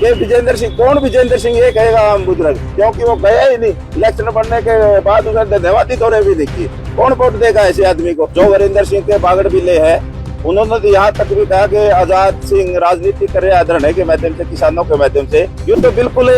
कि विजेंद्र सिंह, कौन विजेंद्र सिंह ये कहेगा आम बुजुर्ग, क्योंकि वो गया ही नहीं। इलेक्शन बढ़ने के बाद उन्हें धन्यवादी दौरे भी देखिए, कौन वोट देगा ऐसे आदमी को। जो वीरेंद्र सिंह के बागड़ बिल्ले है, उन्होंने तो यहाँ तक भी कहा कि आजाद सिंह राजनीति करे धरने के माध्यम से, किसानों के माध्यम से। ये तो बिल्कुल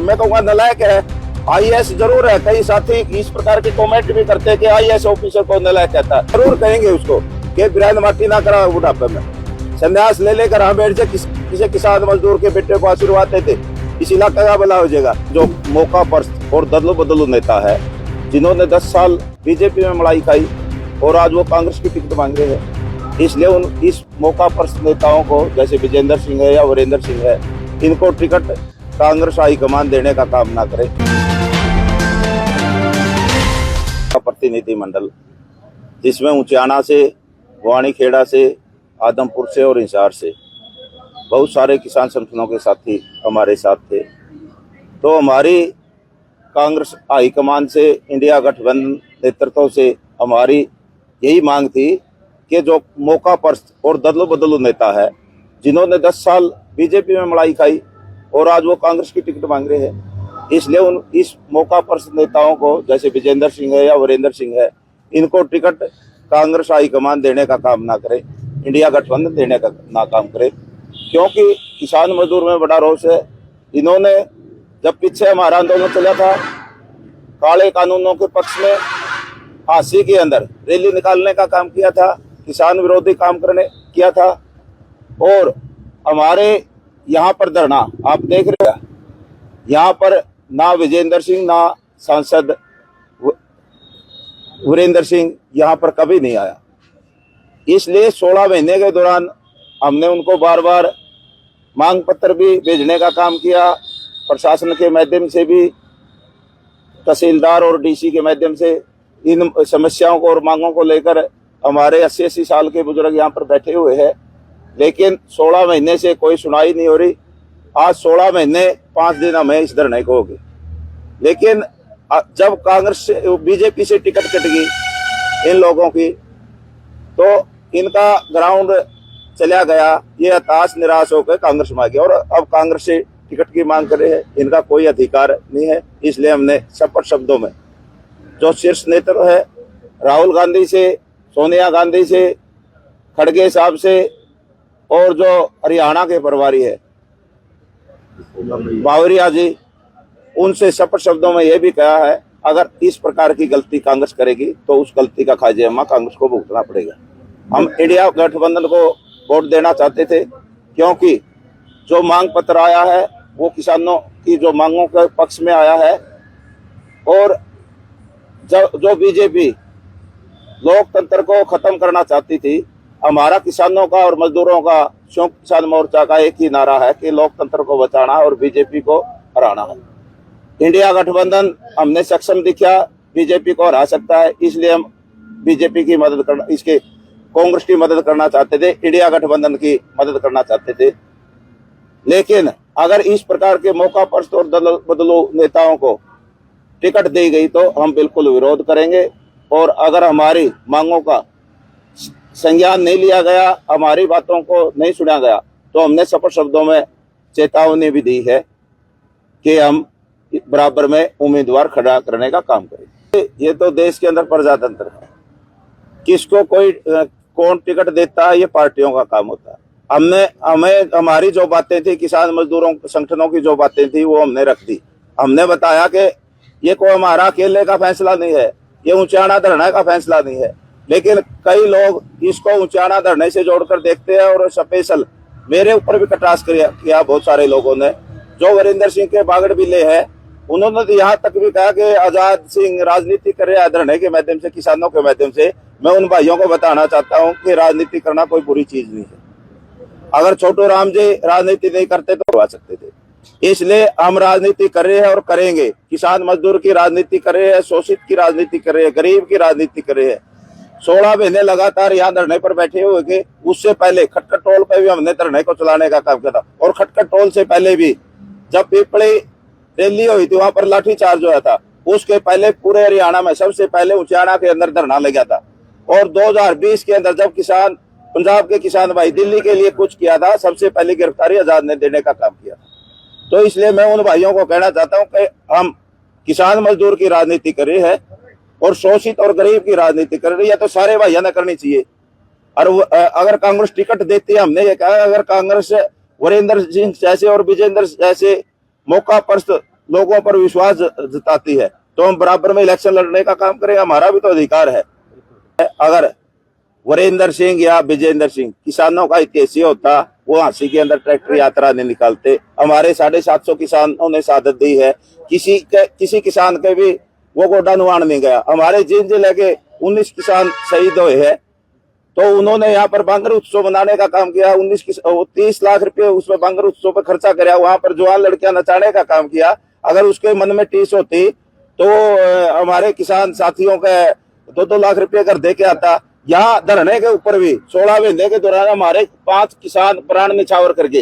मैं कहूँगा नालायक है। आईएएस जरूर है, कई साथी इस प्रकार के कमेंट भी करते हैं कि आईएएस ऑफिसर को नालायक कहता है। जरूर कहेंगे उसको कि बिरान माटी ना करा बुढ़ापे में, संन्यास ले लेकर हम बैठ से किसी किसान मजदूर के बेटे को आशीर्वाद देते, इस इलाके का भला हो जाएगा। जो मौका परस्त और ददलू बदलू नेता है, जिन्होंने 10 साल बीजेपी में मलाई खाई और आज वो कांग्रेस की टिकट मांग रहे हैं, इसलिए इस मौका परस्त नेताओं को, जैसे विजेंद्र सिंह है या वीरेंद्र सिंह है, इनको टिकट कांग्रेस हाईकमान देने का काम ना करे। प्रतिनिधिमंडल जिसमें उचाना से, वाणीखेड़ा से, आदमपुर से और हिसार से बहुत सारे किसान संगठनों के साथी हमारे साथ थे। तो हमारी कांग्रेस हाईकमान से, इंडिया गठबंधन नेतृत्व से हमारी यही मांग थी कि जो मौका परस्त और ददलू बदलू नेता है, जिन्होंने 10 साल बीजेपी में मलाई खाई और आज वो कांग्रेस की टिकट मांग रहे हैं, इसलिए इस मौका परस्त नेताओं को, जैसे विजेंद्र सिंह है या वीरेंद्र सिंह है, इनको टिकट कांग्रेस हाईकमान देने का काम ना करे, इंडिया गठबंधन देने का ना काम करे। क्योंकि किसान मजदूर में बड़ा रोष है। इन्होंने जब पीछे हमारा आंदोलन चला था, काले कानूनों के पक्ष में हांसी के अंदर रैली निकालने का काम किया था, किसान विरोधी काम किया था। और हमारे यहाँ पर धरना आप देख रहे हैं, यहाँ पर ना विजेंद्र सिंह ना सांसद वीरेंद्र सिंह यहाँ पर कभी नहीं आया। इसलिए 16 महीने के दौरान हमने उनको बार बार मांग पत्र भी भेजने का काम किया, प्रशासन के माध्यम से भी, तहसीलदार और डीसी के माध्यम से। इन समस्याओं को और मांगों को लेकर हमारे 80-80 साल के बुजुर्ग यहाँ पर बैठे हुए हैं, लेकिन 16 महीने से कोई सुनाई नहीं हो रही। आज 16 महीने 5 दिन हमें इस धरने को हो गए। लेकिन जब कांग्रेस से, बीजेपी से टिकट कट गई इन लोगों की, तो इनका ग्राउंड चला गया। ये हताश निराश होकर कांग्रेस में आ गया और अब कांग्रेस से टिकट की मांग कर रहे हैं। इनका कोई अधिकार नहीं है। इसलिए हमने स्पष्ट शब्दों में जो शीर्ष नेतृत्व है, राहुल गांधी से, सोनिया गांधी से, खड़गे साहब से, और जो हरियाणा के प्रभारी है बावरिया जी, उनसे स्पष्ट शब्दों में यह भी कहा है, अगर इस प्रकार की गलती कांग्रेस करेगी तो उस गलती का खामियाजा कांग्रेस को भुगतना पड़ेगा। हम इंडिया गठबंधन को वोट देना चाहते थे, क्योंकि जो मांग पत्र आया है वो किसानों की जो मांगों के पक्ष में आया है। और जो बीजेपी लोकतंत्र को खत्म करना चाहती थी, हमारा किसानों का और मजदूरों का, संयुक्त किसान मोर्चा का एक ही नारा है कि लोकतंत्र को बचाना और बीजेपी को हराना है। इंडिया गठबंधन हमने सक्षम दिखा, बीजेपी को हरा सकता है, इसलिए हम बीजेपी की मदद करना, इसके कांग्रेस की मदद करना चाहते थे, इंडिया गठबंधन की मदद करना चाहते थे। लेकिन अगर इस प्रकार के मौका परस्त और ददलू बदलू नेताओं को टिकट दी गई तो हम बिल्कुल विरोध करेंगे। और अगर हमारी मांगों का संज्ञान नहीं लिया गया, हमारी बातों को नहीं सुना गया, तो हमने स्पष्ट शब्दों में चेतावनी भी दी है कि हम बराबर में उम्मीदवार खड़ा करने का काम करेंगे। ये तो देश के अंदर प्रजातंत्र है, किसको कौन टिकट देता है ये पार्टियों का काम होता है। हमें हमारी जो बातें थी, किसान मजदूरों संगठनों की जो बातें थी, वो हमने रख दी। हमने बताया कि ये कोई हमारा अकेले का फैसला नहीं है, ये उचाना धरने का फैसला नहीं है। लेकिन कई लोग इसको उचाना धरने से जोड़कर देखते हैं और स्पेशल मेरे ऊपर भी कटाक्ष किया बहुत सारे लोगों ने। जो वीरेंद्र सिंह के बागड़ बिल्ले है, उन्होंने तो यहाँ तक भी कहा कि आजाद सिंह राजनीति करे धरने के माध्यम से, किसानों के माध्यम से। मैं उन भाइयों को बताना चाहता हूँ कि राजनीति करना कोई बुरी चीज नहीं है। अगर छोटू राम जी राजनीति नहीं करते तो करवा सकते थे। इसलिए हम राजनीति कर रहे हैं और करेंगे। किसान मजदूर की राजनीति कर रहे हैं, शोषित की राजनीति कर रहे हैं, गरीब की राजनीति कर रहे हैं। 16 महीने लगातार यहाँ धरने पर बैठे हुए थे। उससे पहले खटखट टोल पे भी हमने धरने को चलाने का काम किया था। और खटखट टोल से पहले भी जब पिपली रैली हुई थी, वहां पर लाठीचार्ज हुआ था। उसके पहले पूरे हरियाणा में सबसे पहले उचाना के अंदर धरना लगा था। और 2020 के अंदर जब पंजाब के किसान भाई दिल्ली के लिए कुछ किया था, सबसे पहले गिरफ्तारी आजाद ने देने का काम किया था। तो इसलिए मैं उन भाइयों को कहना चाहता हूं कि हम किसान मजदूर की राजनीति कर रही है और शोषित और गरीब की राजनीति कर रही है, तो सारे भाइयों ने करनी चाहिए। और अगर कांग्रेस टिकट देती है, हमने ये कहा अगर कांग्रेस वीरेंद्र सिंह जैसे और विजेंद्र जैसे मौका परस्त लोगों पर विश्वास जताती है तो हम बराबर में इलेक्शन लड़ने का काम करें, हमारा भी तो अधिकार है। अगर वीरेंद्र सिंह या विजेंद्र सिंह किसानों का हितैषी होता, वो हांसी के अंदर ट्रैक्टर यात्रा नहीं निकालते। हमारे 750 किसानों ने शहादत दी है, किसी किसान के भी वो गोडा नुआन नहीं गया। हमारे जींद जिले के 19 किसान शहीद हुए हैं, तो उन्होंने यहाँ पर बांगर उत्सव मनाने का काम किया। 30 लाख रुपए उसमें बांगर उत्सव पर खर्चा कराया, वहां पर जवान लड़कियां नचाने का काम किया। अगर उसके मन में टीस होती तो हमारे किसान साथियों के 2-2 लाख रुपए कर दे के आता। यहाँ धरने के ऊपर भी 16 महीने के दौरान हमारे 5 किसान प्राण निछावर करके,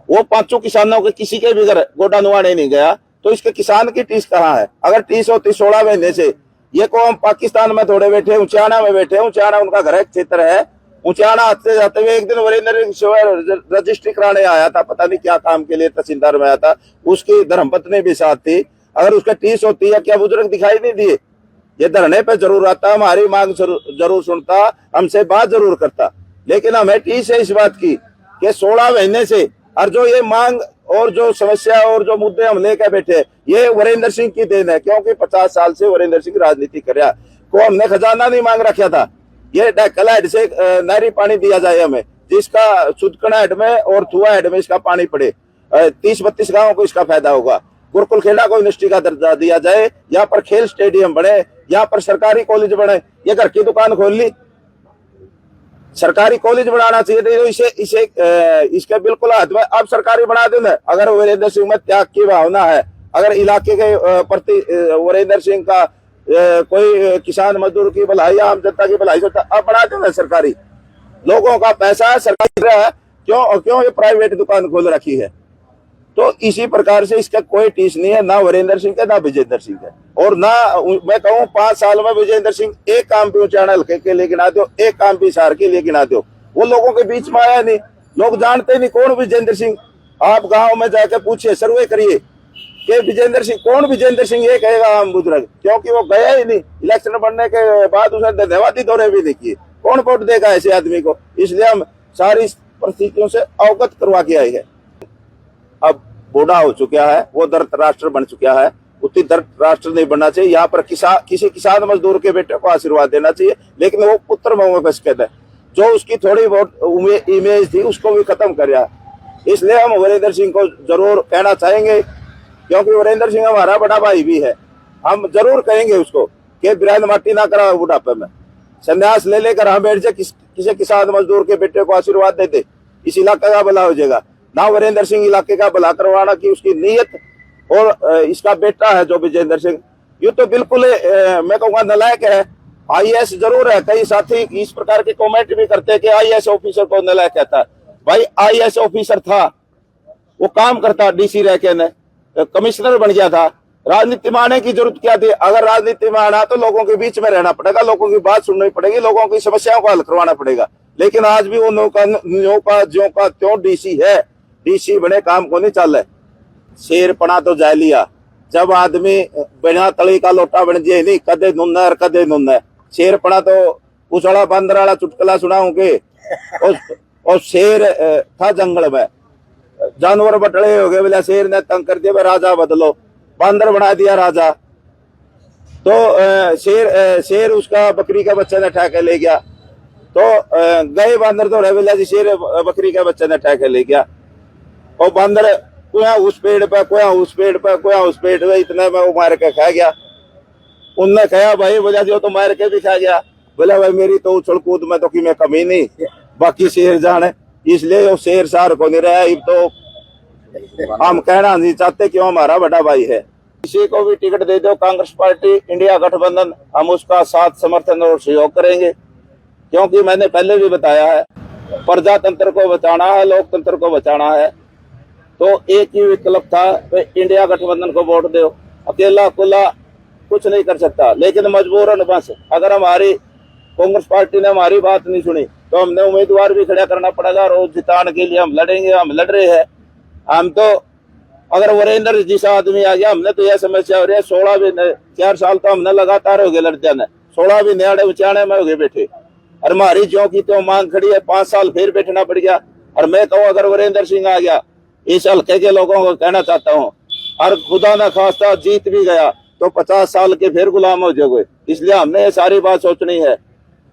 वो 5 किसानों के किसी के भी घर गोडा नुआने नहीं गया, तो इसके किसान की टीस कहाँ है? अगर टीस होती 16 महीने से, ये को हम पाकिस्तान में थोड़े बैठे, ऊंचाना में बैठे, ऊंचाना उनका घर क्षेत्र है। ऊंचाना आते जाते हुए एक दिन वीरेंद्र रजिस्ट्री कराने आया था, पता नहीं क्या काम के लिए तहसीलदार में आया था, उसकी धर्मपत्नी भी साथ थी। अगर उसका टीस होती है, क्या बुजुर्ग दिखाई नहीं दिए? ये धरने पे जरूर आता, हमारी मांग जरूर सुनता, हमसे बात जरूर करता, लेकिन हमें टीस है इस बात की कि 16 महीने से और जो ये मांग और जो समस्या और जो मुद्दे हम लेकर बैठे, ये वीरेंद्र सिंह की देन है, क्योंकि 50 साल से वीरेंद्र सिंह राजनीति कर रहा। को हमने खजाना नहीं मांग रखा था, ये कला हेड से नहरी पानी दिया जाए हमें, जिसका सुदकना हेड में और थुआ हेड में इसका पानी पड़े, 30-32 गाँव को इसका फायदा होगा। गुरुकुल खेड़ा को यूनिवर्सिटी का दर्जा दिया जाए, यहाँ पर खेल स्टेडियम बने, यहाँ पर सरकारी कॉलेज बने। ये घर की दुकान खोल ली, सरकारी कॉलेज बनाना चाहिए, तो इसे इसके बिल्कुल हाथ में अब सरकारी बना देना। अगर वीरेंद्र सिंह में त्याग की भावना है, अगर इलाके के प्रति वीरेंद्र सिंह का कोई किसान मजदूर की भलाई, आम जनता की भलाई सोचता, अब बना देना सरकारी। लोगों का पैसा है, सरकारी है, क्यों ये प्राइवेट दुकान खोल रखी है? तो इसी प्रकार से इसका कोई टीस नहीं है, ना वीरेंद्र सिंह का ना विजेंद्र सिंह का। और ना मैं कहूँ 5 साल में विजेंद्र सिंह एक काम भी ऊंचाना हल्के के लिए गिना दो, एक काम भी सार के लिए गिना दो, वो लोगों के बीच में आया नहीं, लोग जानते नहीं कौन विजेंद्र सिंह। आप गांव में जाकर पूछिए, सर्वे करिए कि विजेंद्र सिंह कौन, विजेंद्र सिंह ये कहेगा आम बुजुर्ग, क्योंकि वो गया ही नहीं। इलेक्शन बनने के बाद उसने धन्यवादी दौरे भी नहीं किए, कौन वोट देगा ऐसे आदमी को? इसलिए हम सारी परिस्थितियों से अवगत करवा के आए हैं। अब बूढ़ा हो चुका है, वो दर्द राष्ट्र बन चुका है, उतनी दर्द राष्ट्र नहीं बनना चाहिए। यहाँ पर किसी किसान मजदूर के बेटे को आशीर्वाद देना चाहिए, लेकिन वो पुत्र में बस कहता है, जो उसकी थोड़ी बहुत इमेज थी उसको भी खत्म कर रहा। इसलिए हम वीरेंद्र सिंह को जरूर कहना चाहेंगे, क्योंकि वीरेंद्र सिंह हमारा बड़ा भाई भी है। हम जरूर कहेंगे उसको कि बिरान माटी ना करा, बुढ़ापे में संन्यास ले लेकर हम बैठ जाए, किसी किसान मजदूर के बेटे को आशीर्वाद देते, इस इलाके का भला हो जाएगा। ना वीरेंद्र सिंह इलाके का भला करवाना की उसकी नीयत, और इसका बेटा है जो विजेंद्र सिंह, ये तो बिल्कुल मैं कहूँगा नलायक है। आईएएस जरूर है, कई साथी इस प्रकार के कमेंट भी करते हैं कि आईएएस ऑफिसर को नलायक कहता है। भाई आईएएस ऑफिसर था, वो काम करता, डीसी रह के कमिश्नर बन गया था। राजनीति में आने की जरूरत क्या थी? अगर राजनीति में आना तो लोगों के बीच में रहना पड़ेगा, लोगों की बात सुननी पड़ेगी, लोगों की समस्याओं को हल करवाना पड़ेगा। लेकिन आज भी वो ज्यों का त्यों डीसी है, डीसी बने काम को नहीं चल है। शेरपना तो जा लिया, जब आदमी बिना तली का लोटा बन जाए नहीं, कदे नुन है और कदे नुन है। शेरपना तो उछड़ा बंदर वाला चुटकुला सुनाऊंगे। और शेर था जंगल में, जानवर बटड़े हो गए, बोला शेर ने तंग कर दिया, राजा बदलो, बंदर बना दिया राजा। तो शेर उसका बकरी का बच्चा ने उठा के ले गया, तो गए बंदर तो रहे, बोला जी शेर बकरी का बच्चा ने उठा के ले गया। और बंदर कोया उस पेड़ पे, कोया उस पेड़ पे, कोया उस पेड़ पे, इतने में वो मार के खा गया। उनने कहा भाई, बोला जी तो मार के भी खा गया। बोला भाई मेरी तो उछल कूद में तो कि मैं कमी नहीं, बाकी शेर जाने, इसलिए वो शेर सार को नहीं रहा। तो हम कहना नहीं चाहते कि हमारा बड़ा भाई है, किसी को भी टिकट दे दो कांग्रेस पार्टी इंडिया गठबंधन, हम उसका साथ समर्थन और सहयोग करेंगे। क्योंकि मैंने पहले भी बताया है, प्रजातंत्र को बचाना है, लोकतंत्र को बचाना है, तो एक ही विकल्प था, इंडिया गठबंधन को वोट दो। अकेला खुला कुछ नहीं कर सकता, लेकिन मजबूरन बस अगर हमारी कांग्रेस पार्टी ने हमारी बात नहीं सुनी तो हमने उम्मीदवार भी खड़ा करना पड़ेगा, और जिताने के लिए हम लड़ेंगे, हम लड़ रहे हैं। हम तो अगर वीरेंद्र जैसा आदमी आ गया, हमने तो यह समस्या हो रही है 16 भी 4 साल तो हमने लगातार हो गए लड़ते ने, 16 भी न्याड़े उचाने में हो गए बैठे, और हमारी ज्यों की तो मांग खड़ी है, 5 साल फिर बैठना पड़ गया। और मैं कहूँ अगर वीरेंद्र सिंह आ गया, इस हल्के के लोगों को कहना चाहता हूँ, और खुदा ना खास्ता जीत भी गया तो 50 साल के फिर गुलाम हो जाओगे, इसलिए हमने ये सारी बात सोचनी है।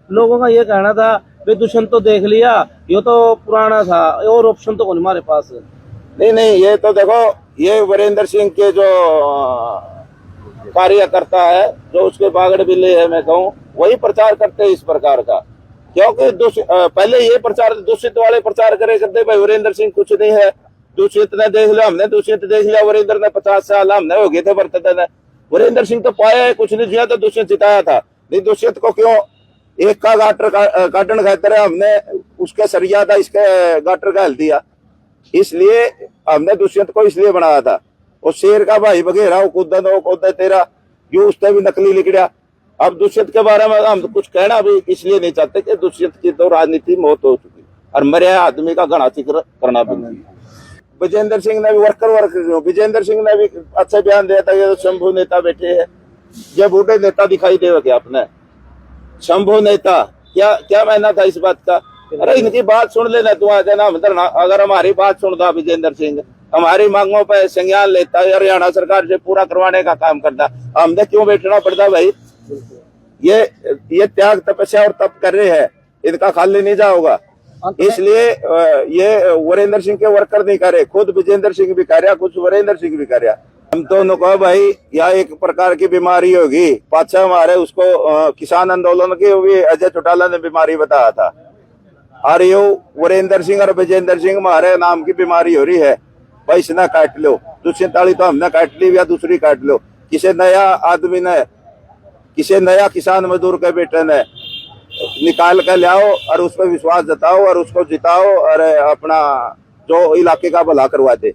लोगों का ये कहना था भाई दुष्यंत तो देख लिया, ये तो पुराना था, और ऑप्शन तो कौन हमारे पास। नहीं, ये तो देखो, ये वीरेंद्र सिंह के जो कार्यकर्ता है, जो उसके बागड़ बिल्ले है, मैं कहूँ वही प्रचार करते हैं इस प्रकार का, क्योंकि पहले ये प्रचार दूषित वाले प्रचार करे करते, भाई वीरेंद्र सिंह कुछ नहीं है, दूषित ने देख लिया, हमने दूषित देख लिया, वीरेंद्र ने 50 साल हमने हो गए थे बरतते ने, वीरेंद्र सिंह तो पाया है कुछ नहीं दिया तो दूषित जिताया था। नहीं, दूषित को क्यों एक का गाटर काटन खातर हमने उसके सरिया था, इसके गाटर का हल दिया, इसलिए हमने दुष्यंत को इसलिए बनाया था। और शेर का भाई बघेरा वो कूदा तेरा, यू उसने भी नकली लिखड़ा। अब दुष्यंत के बारे में हम कुछ कहना भी इसलिए नहीं चाहते कि दुष्यंत की तो राजनीति मौत हो चुकी, और मरे आदमी का घना जिक्र करना भी नहीं। विजेंद्र सिंह ने भी विजेंद्र सिंह ने भी अच्छा बयान दिया था, ये शंभू नेता बैठे हैं, ये बूढ़े नेता दिखाई देगा क्या अपने शंभू नेता, क्या मायना था इस बात का। अरे इनकी बात सुन लेना तू, आ जाना अगर हमारी बात सुनता विजेंद्र सिंह, हमारी मांगों पर संज्ञान लेता, हरियाणा सरकार से पूरा करवाने का काम करता, हमने क्यों बैठना पड़ता भाई। ये त्याग तपस्या और तप कर रहे हैं, इनका खाली नहीं जाओगा, इसलिए ये वीरेंद्र सिंह के वर्कर नहीं कर रहे, खुद विजेंद्र सिंह भी कर रहा, कुछ वीरेंद्र सिंह भी कर रहा। हम दोनों को भाई यह एक प्रकार की बीमारी होगी, पाछा हमारे उसको किसान आंदोलन की भी अजय चौटाला ने बीमारी बताया था, और ये वीरेंद्र सिंह और विजेंद्र सिंह हमारे नाम की बीमारी हो रही है। भाई इसने काट लो, 247 तो हमने काट ली, या दूसरी काट लो, किसी नया आदमी ने, किसी नया किसान मजदूर के बेटे ने निकाल कर लाओ और उस पर विश्वास जताओ और उसको जिताओ और अपना जो इलाके का भला करवा दे।